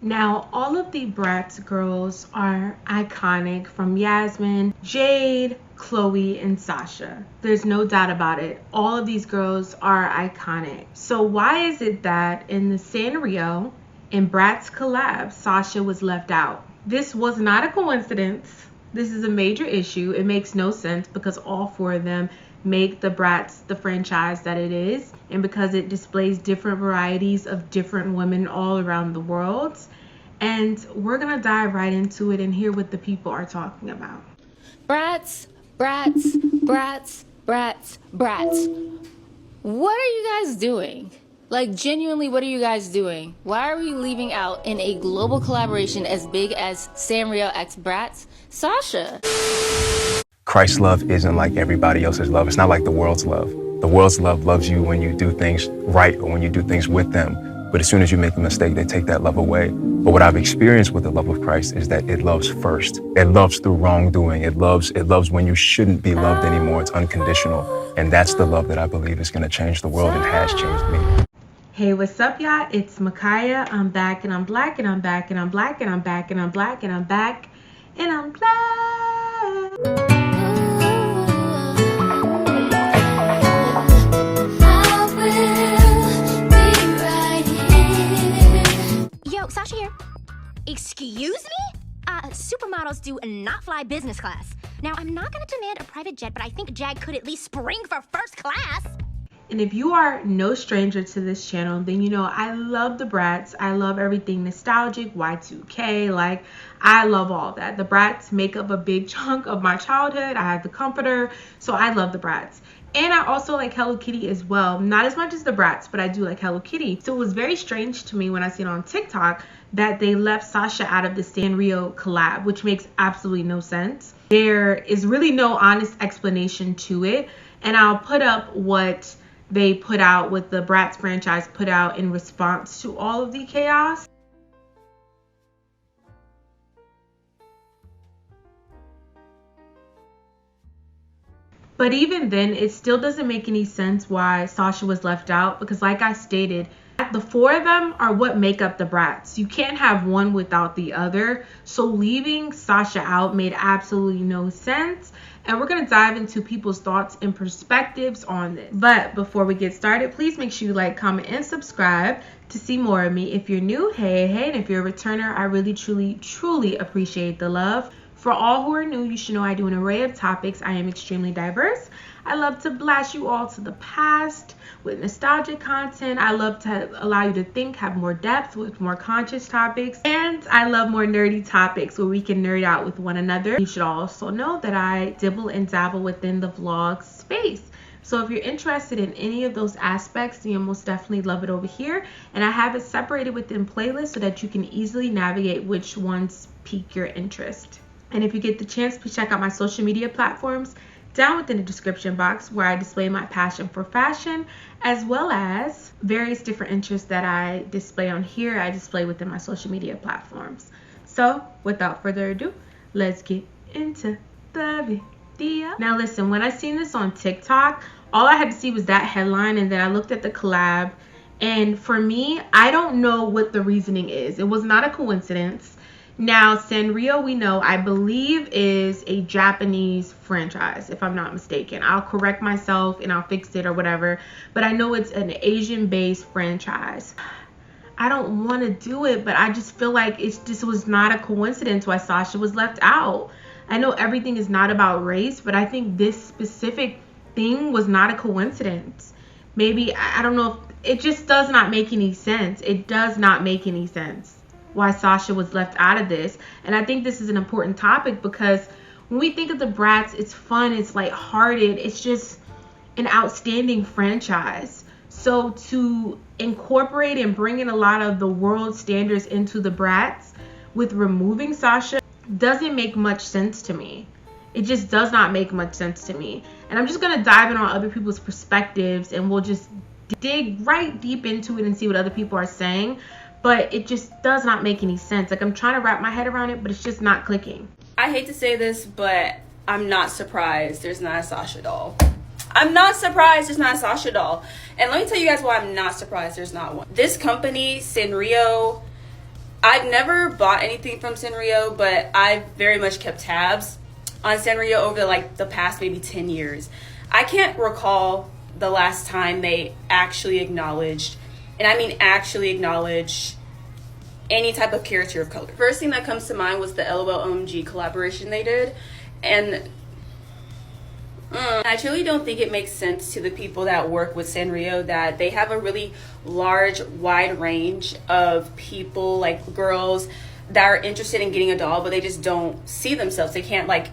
Now, all of the Bratz girls are iconic, from Yasmin, Jade, Chloe, and Sasha. There's no doubt about it. All of these girls are iconic. So why is it that in the Sanrio and Bratz collab, Sasha was left out? This was not a coincidence. This is a major issue. It makes no sense because all four of them make the Bratz the franchise that it is, and because it displays different varieties of different women all around the world. And we're gonna dive right into it and hear what the people are talking about. Bratz, Bratz, Bratz, Bratz, Bratz. What are you guys doing? Like, genuinely, what are you guys doing? Why are we leaving out in a global collaboration as big as Sanrio x Bratz, Sasha? Christ's love isn't like everybody else's love. It's not like the world's love. The world's love loves you when you do things right or when you do things with them. But as soon as you make a mistake, they take that love away. But what I've experienced with the love of Christ is that it loves first. It loves through wrongdoing. It loves when you shouldn't be loved anymore. It's unconditional. And that's the love that I believe is going to change the world and has changed me. Hey, what's up, y'all? It's Micaiah. I'm back and I'm black and I'm back and I'm black and I'm back and I'm black and I'm back and I'm black. Sasha here. Excuse me? Supermodels do not fly business class. Now, I'm not going to demand a private jet, but I think Jag could at least spring for first class. And if you are no stranger to this channel, then you know I love the Bratz. I love everything nostalgic, Y2K, like I love all that. The Bratz make up a big chunk of my childhood. I had the comforter, so I love the Bratz. And I also like Hello Kitty as well. Not as much as the Bratz, but I do like Hello Kitty. So it was very strange to me when I seen on TikTok that they left Sasha out of the Sanrio collab, which makes absolutely no sense. There is really no honest explanation to it. And I'll put up what they put out, what the Bratz franchise put out in response to all of the chaos. But even then, it still doesn't make any sense why Sasha was left out, because like I stated, the four of them are what make up the Bratz. You can't have one without the other. So leaving Sasha out made absolutely no sense. And we're going to dive into people's thoughts and perspectives on this. But before we get started, please make sure you like, comment, and subscribe to see more of me. If you're new, hey. And if you're a returner, I really, truly appreciate the love. For all who are new, you should know I do an array of topics. I am extremely diverse. I love to blast you all to the past with nostalgic content. I love to allow you to think, have more depth with more conscious topics. And I love more nerdy topics where we can nerd out with one another. You should also know that I dibble and dabble within the vlog space. So if you're interested in any of those aspects, then you'll most definitely love it over here. And I have it separated within playlists so that you can easily navigate which ones pique your interest. And if you get the chance, please check out my social media platforms down within the description box, where I display my passion for fashion, as well as various different interests that I display on here, I display within my social media platforms. So without further ado, let's get into the video. Now listen, when I seen this on TikTok, all I had to see was that headline, and then I looked at the collab, and for me, I don't know what the reasoning is. It was not a coincidence. Now, Sanrio, we know, I believe, is a Japanese franchise, if I'm not mistaken. I'll correct myself and I'll fix it or whatever. But I know it's an Asian-based franchise. I don't want to do it, but I just feel like this was not a coincidence why Sasha was left out. I know everything is not about race, but I think this specific thing was not a coincidence. Maybe, I don't know, it just does not make any sense. It does not make any sense why Sasha was left out of this. And I think this is an important topic because when we think of the Bratz, it's fun, it's lighthearted, it's just an outstanding franchise. So to incorporate and bring in a lot of the world standards into the Bratz with removing Sasha doesn't make much sense to me. It just does not make much sense to me. And I'm just gonna dive in on other people's perspectives and we'll just dig right deep into it and see what other people are saying. But it just does not make any sense. Like, I'm trying to wrap my head around it, but it's just not clicking. I hate to say this, but I'm not surprised there's not a Sasha doll. I'm not surprised there's not a Sasha doll. And let me tell you guys why I'm not surprised there's not one. This company, Sanrio, I've never bought anything from Sanrio, but I've very much kept tabs on Sanrio over like the past maybe 10 years. I can't recall the last time they actually acknowledged, and I mean actually acknowledged, any type of character of color. First thing that comes to mind was the LOL OMG collaboration they did, and I truly don't think it makes sense to the people that work with Sanrio that they have a really large, wide range of people, like girls, that are interested in getting a doll, but they just don't see themselves. They can't like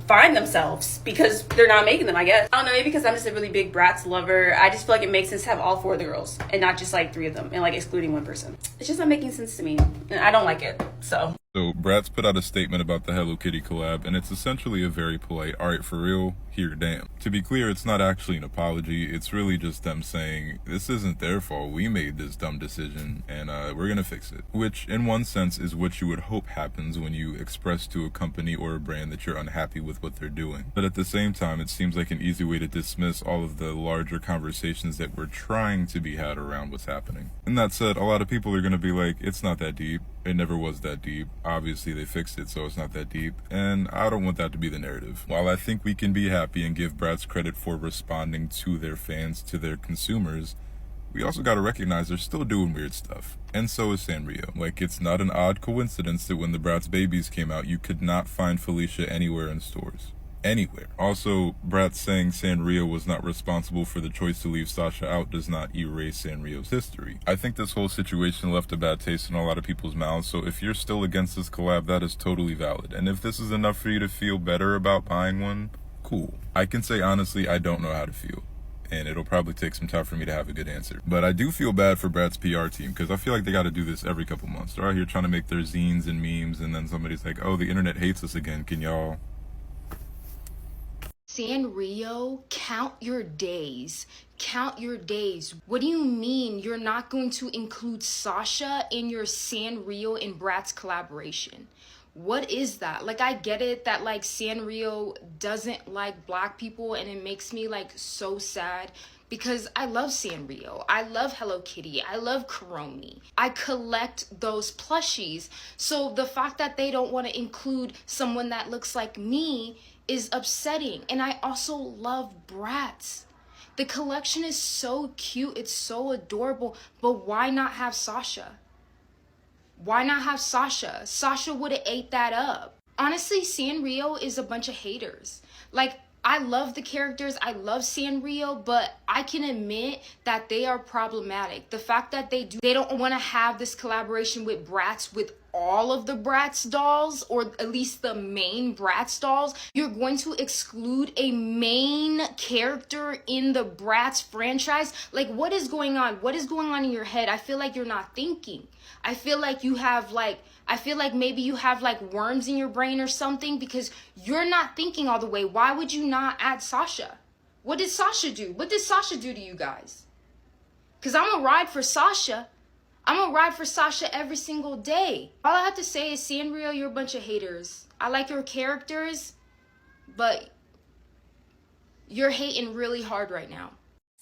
find themselves because they're not making them, I guess. I don't know, maybe because I'm just a really big Bratz lover. I just feel like it makes sense to have all 4 of the girls and not just like 3 of them and like excluding one person. It's just not making sense to me, and I don't like it, so. So Bratz put out a statement about the Hello Kitty collab, and it's essentially a very polite, alright, for real, here, damn. To be clear, it's not actually an apology, it's really just them saying, this isn't their fault, we made this dumb decision, and we're gonna fix it. Which, in one sense, is what you would hope happens when you express to a company or a brand that you're unhappy with what they're doing. But at the same time, it seems like an easy way to dismiss all of the larger conversations that were trying to be had around what's happening. And that said, a lot of people are gonna be like, it's not that deep. It never was that deep. Obviously they fixed it, so it's not that deep, and I don't want that to be the narrative. While I think we can be happy and give Bratz credit for responding to their fans, to their consumers, we also gotta recognize they're still doing weird stuff. And so is Sanrio. Like, it's not an odd coincidence that when the Bratz babies came out, you could not find Felicia anywhere in stores. Anywhere. Also, Bratz saying Sanrio was not responsible for the choice to leave Sasha out does not erase Sanrio's history. I think this whole situation left a bad taste in a lot of people's mouths, so if you're still against this collab, that is totally valid. And if this is enough for you to feel better about buying one, cool. I can say honestly, I don't know how to feel, and it'll probably take some time for me to have a good answer. But I do feel bad for Bratz PR team, because I feel like they gotta do this every couple months. They're out here trying to make their zines and memes, and then somebody's like, oh, the internet hates us again, can y'all... Sanrio, count your days. Count your days. What do you mean you're not going to include Sasha in your Sanrio and Bratz collaboration? What is that? Like, I get it that like Sanrio doesn't like black people, and it makes me like so sad because I love Sanrio. I love Hello Kitty. I love Kuromi. I collect those plushies. So the fact that they don't want to include someone that looks like me is upsetting. And I also love Bratz. The collection is so cute. It's so adorable. But why not have Sasha? Why not have Sasha? Sasha would have ate that up. Honestly, Sanrio is a bunch of haters. Like, I love the characters, I love Sanrio, but I can admit that they are problematic. The fact that they don't want to have this collaboration with Bratz, with all of the Bratz dolls, or at least the main Bratz dolls. You're going to exclude a main character in the Bratz franchise? Like, what is going on? What is going on in your head? I feel like you're not thinking. I feel like you have maybe you have like worms in your brain or something, because you're not thinking all the way. Why would you not add Sasha? What did Sasha do? What did Sasha do to you guys? Because I'm gonna ride for Sasha. I'm gonna ride for Sasha every single day. All I have to say is, Sanrio, you're a bunch of haters. I like your characters, but you're hating really hard right now.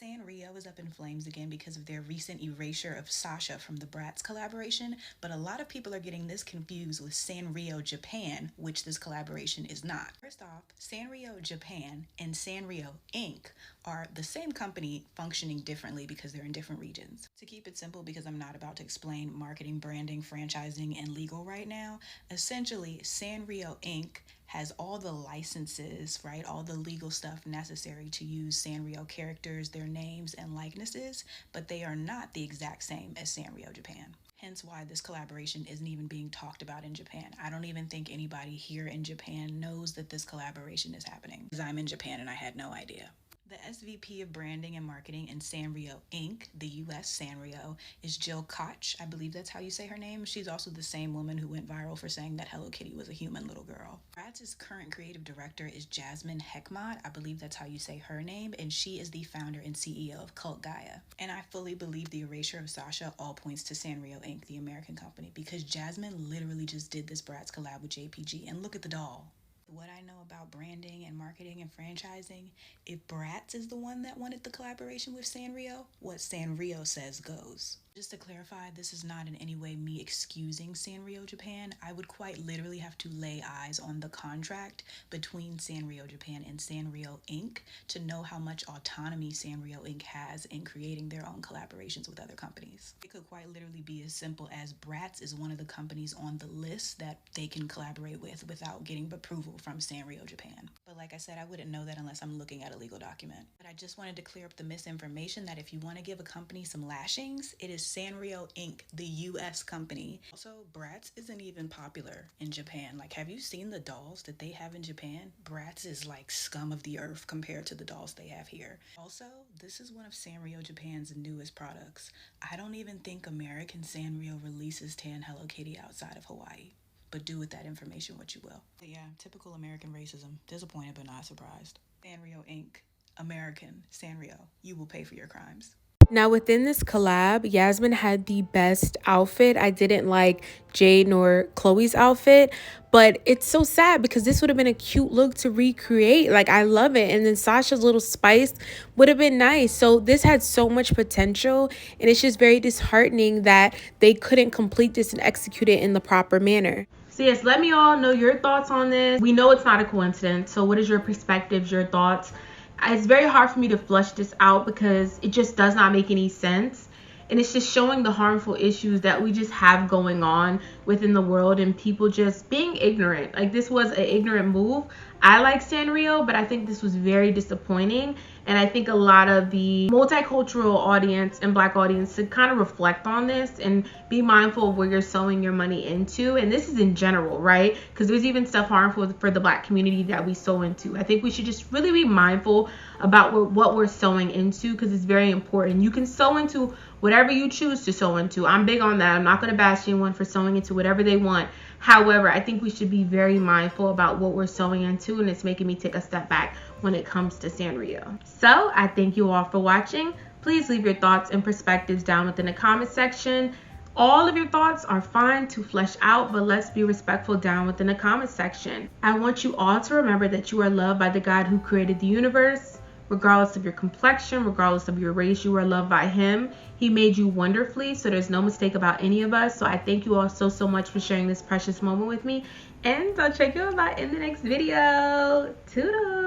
Sanrio is up in flames again because of their recent erasure of Sasha from the Bratz collaboration, but a lot of people are getting this confused with Sanrio Japan, which this collaboration is not. First off, Sanrio Japan and Sanrio Inc. are the same company functioning differently because they're in different regions. To keep it simple, because I'm not about to explain marketing, branding, franchising, and legal right now, essentially Sanrio Inc. has all the licenses, right? All the legal stuff necessary to use Sanrio characters, their names and likenesses, but they are not the exact same as Sanrio Japan. Hence why this collaboration isn't even being talked about in Japan. I don't even think anybody here in Japan knows that this collaboration is happening, because I'm in Japan and I had no idea. The SVP of Branding and Marketing in Sanrio Inc., the US Sanrio, is Jill Koch. I believe that's how you say her name. She's also the same woman who went viral for saying that Hello Kitty was a human little girl. Bratz's current creative director is Jasmine Heckmott. I believe that's how you say her name, and she is the founder and CEO of Cult Gaia. And I fully believe the erasure of Sasha all points to Sanrio Inc., the American company, because Jasmine literally just did this Bratz collab with JPG, and look at the doll. What I know about branding and marketing and franchising, if Bratz is the one that wanted the collaboration with Sanrio, what Sanrio says goes. Just to clarify, this is not in any way me excusing Sanrio Japan. I would quite literally have to lay eyes on the contract between Sanrio Japan and Sanrio Inc. to know how much autonomy Sanrio Inc. has in creating their own collaborations with other companies. It could quite literally be as simple as Bratz is one of the companies on the list that they can collaborate with without getting approval from Sanrio Japan. But like I said, I wouldn't know that unless I'm looking at a legal document. But I just wanted to clear up the misinformation that if you want to give a company some lashings, it is Sanrio Inc., the US company. Also, Bratz isn't even popular in Japan. Like, have you seen the dolls that they have in Japan? Bratz is like scum of the earth compared to the dolls they have here. Also, this is one of Sanrio Japan's newest products. I don't even think American Sanrio releases tan Hello Kitty outside of Hawaii. But do with that information what you will. But yeah, typical American racism. Disappointed but not surprised. Sanrio Inc., American Sanrio, you will pay for your crimes. Now within this collab, Yasmin had the best outfit. I didn't like Jade nor Chloe's outfit, but it's so sad because this would have been a cute look to recreate. Like, I love it. And then Sasha's little spice would have been nice. So this had so much potential, and it's just very disheartening that they couldn't complete this and execute it in the proper manner. So yes, let me all know your thoughts on this. We know it's not a coincidence. So what is your perspectives, your thoughts? It's very hard for me to flush this out because it just does not make any sense. And it's just showing the harmful issues that we just have going on within the world and people just being ignorant. Like, this was an ignorant move. I like Sanrio, but I think this was very disappointing. And I think a lot of the multicultural audience and Black audience should kind of reflect on this and be mindful of where you're sowing your money into. And this is in general, right? Because there's even stuff harmful for the Black community that we sow into. I think we should just really be mindful about what we're sowing into, because it's very important. You can sow into whatever you choose to sow into. I'm big on that. I'm not going to bash anyone for sowing into whatever they want. However, I think we should be very mindful about what we're sowing into, and it's making me take a step back when it comes to Sanrio. So I thank you all for watching. Please leave your thoughts and perspectives down within the comment section. All of your thoughts are fine to flesh out, but let's be respectful down within the comment section. I want you all to remember that you are loved by the God who created the universe. Regardless of your complexion, regardless of your race, you are loved by him. He made you wonderfully, so there's no mistake about any of us. So I thank you all so much for sharing this precious moment with me. And I'll check you all out in the next video. Toodles!